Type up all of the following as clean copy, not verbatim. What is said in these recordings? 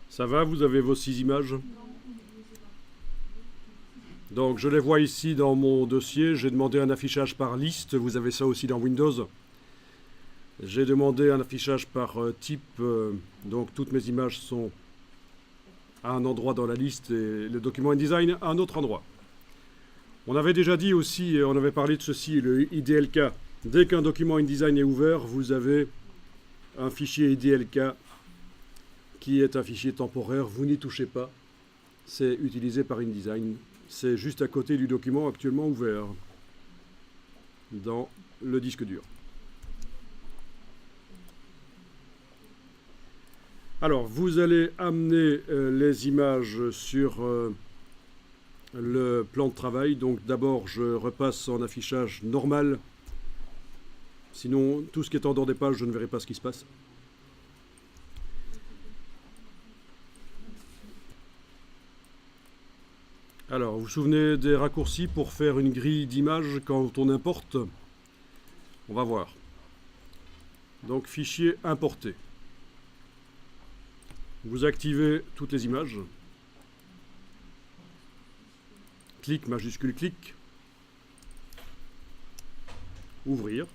Ça va, vous avez vos 6 images? Donc je les vois ici dans mon dossier. J'ai demandé un affichage par liste. Vous avez ça aussi dans Windows. J'ai demandé un affichage par type. Donc toutes mes images sont à un endroit dans la liste et le document InDesign à un autre endroit. On avait déjà dit aussi, et on avait parlé de ceci, le IDLK. Dès qu'un document InDesign est ouvert, vous avez un fichier IDLK qui est un fichier temporaire. Vous n'y touchez pas. C'est utilisé par InDesign. C'est juste à côté du document actuellement ouvert dans le disque dur. Alors, vous allez amener les images sur le plan de travail. Donc d'abord, je repasse en affichage normal. Sinon, tout ce qui est en dehors des pages, je ne verrai pas ce qui se passe. Alors, vous vous souvenez des raccourcis pour faire une grille d'image quand on importe? On va voir. Donc, fichier importé. Vous activez toutes les images. Clic, majuscule, clic. Ouvrir.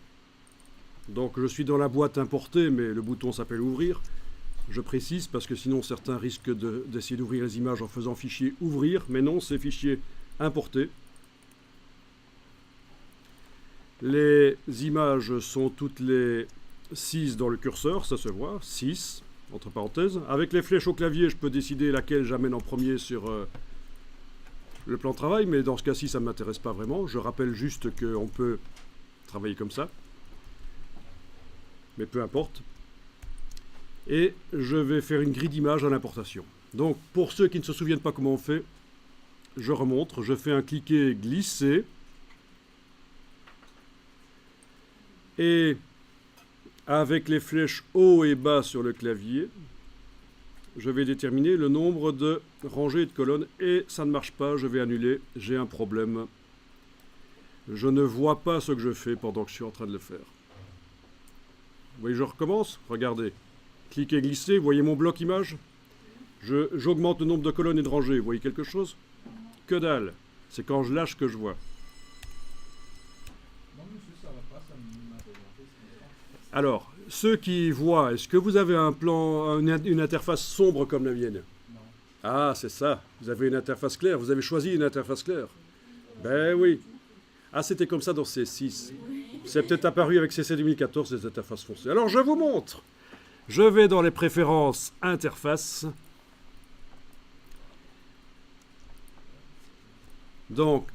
Donc, je suis dans la boîte importée, mais le bouton s'appelle ouvrir. Je précise parce que sinon certains risquent d'essayer d'ouvrir les images en faisant fichier ouvrir, mais non, c'est fichier importé. Les images sont toutes les 6 dans le curseur, ça se voit, 6, entre parenthèses. Avec les flèches au clavier, je peux décider laquelle j'amène en premier sur le plan de travail, mais dans ce cas-ci, ça ne m'intéresse pas vraiment. Je rappelle juste qu'on peut travailler comme ça, mais peu importe. Et je vais faire une grille d'image à l'importation. Donc, pour ceux qui ne se souviennent pas comment on fait, je remonte, je fais un cliquer glisser. Et avec les flèches haut et bas sur le clavier, je vais déterminer le nombre de rangées et de colonnes. Et ça ne marche pas, je vais annuler, j'ai un problème. Je ne vois pas ce que je fais pendant que je suis en train de le faire. Vous voyez, je recommence, regardez. Cliquez, glisser, vous voyez mon bloc image? J'augmente le nombre de colonnes et de rangées. Vous voyez quelque chose? Que dalle. C'est quand je lâche que je vois. Non, monsieur, ça va pas, ça m'intéresse. Alors, ceux qui voient, est-ce que vous avez un plan, une interface sombre comme la mienne? Non. Ah, c'est ça. Vous avez une interface claire. Vous avez choisi une interface claire. Ben oui. Ah, c'était comme ça dans C6. C'est peut-être apparu avec CC 2014, ces interfaces foncées. Alors, je vous montre. Je vais dans les préférences interface. Donc,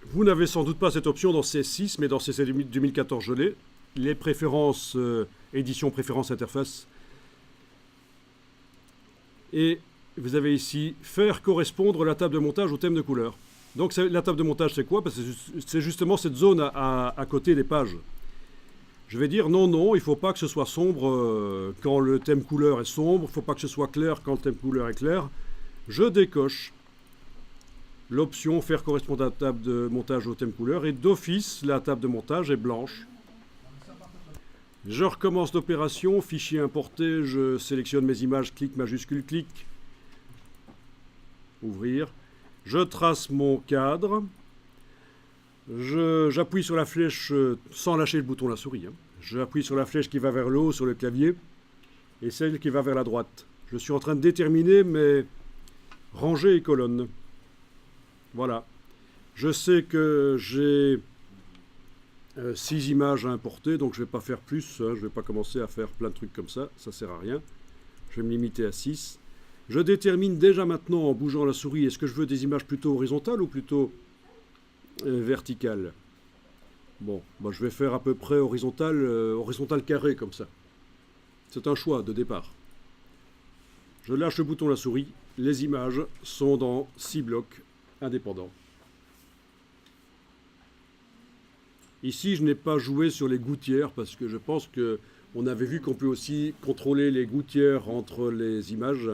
vous n'avez sans doute pas cette option dans C6, mais dans CC 2014, je l'ai. Les préférences, édition préférences interface. Et vous avez ici, faire correspondre la table de montage au thème de couleur. Donc, la table de montage, c'est quoi? Parce que c'est justement cette zone à côté des pages. Je vais dire non, non, il ne faut pas que ce soit sombre quand le thème couleur est sombre, il ne faut pas que ce soit clair quand le thème couleur est clair. Je décoche l'option faire correspondre la table de montage au thème couleur et d'office, la table de montage est blanche. Je recommence l'opération, fichier importé, je sélectionne mes images, clic, majuscule, clic, ouvrir. Je trace mon cadre. J'appuie sur la flèche sans lâcher le bouton de la souris. J'appuie sur la flèche qui va vers le haut sur le clavier et celle qui va vers la droite. Je suis en train de déterminer mes rangées et colonnes. Voilà. Je sais que j'ai 6 images à importer, donc je ne vais pas faire plus. Je ne vais pas commencer à faire plein de trucs comme ça. Ça ne sert à rien. Je vais me limiter à 6. Je détermine déjà maintenant en bougeant la souris, est-ce que je veux des images plutôt horizontales ou plutôt verticale. Bon, bah je vais faire à peu près horizontal carré comme ça. C'est un choix de départ. Je lâche le bouton de la souris. Les images sont dans 6 blocs indépendants. Ici, je n'ai pas joué sur les gouttières parce que je pense qu'on avait vu qu'on peut aussi contrôler les gouttières entre les images,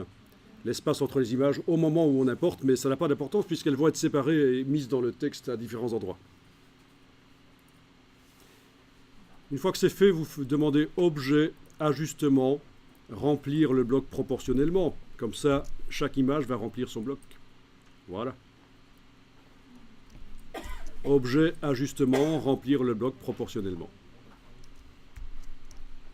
l'espace entre les images au moment où on importe, mais ça n'a pas d'importance puisqu'elles vont être séparées et mises dans le texte à différents endroits. Une fois que c'est fait, vous demandez Objet, Ajustement, remplir le bloc proportionnellement. Comme ça, chaque image va remplir son bloc. Voilà. Objet, ajustement, remplir le bloc proportionnellement.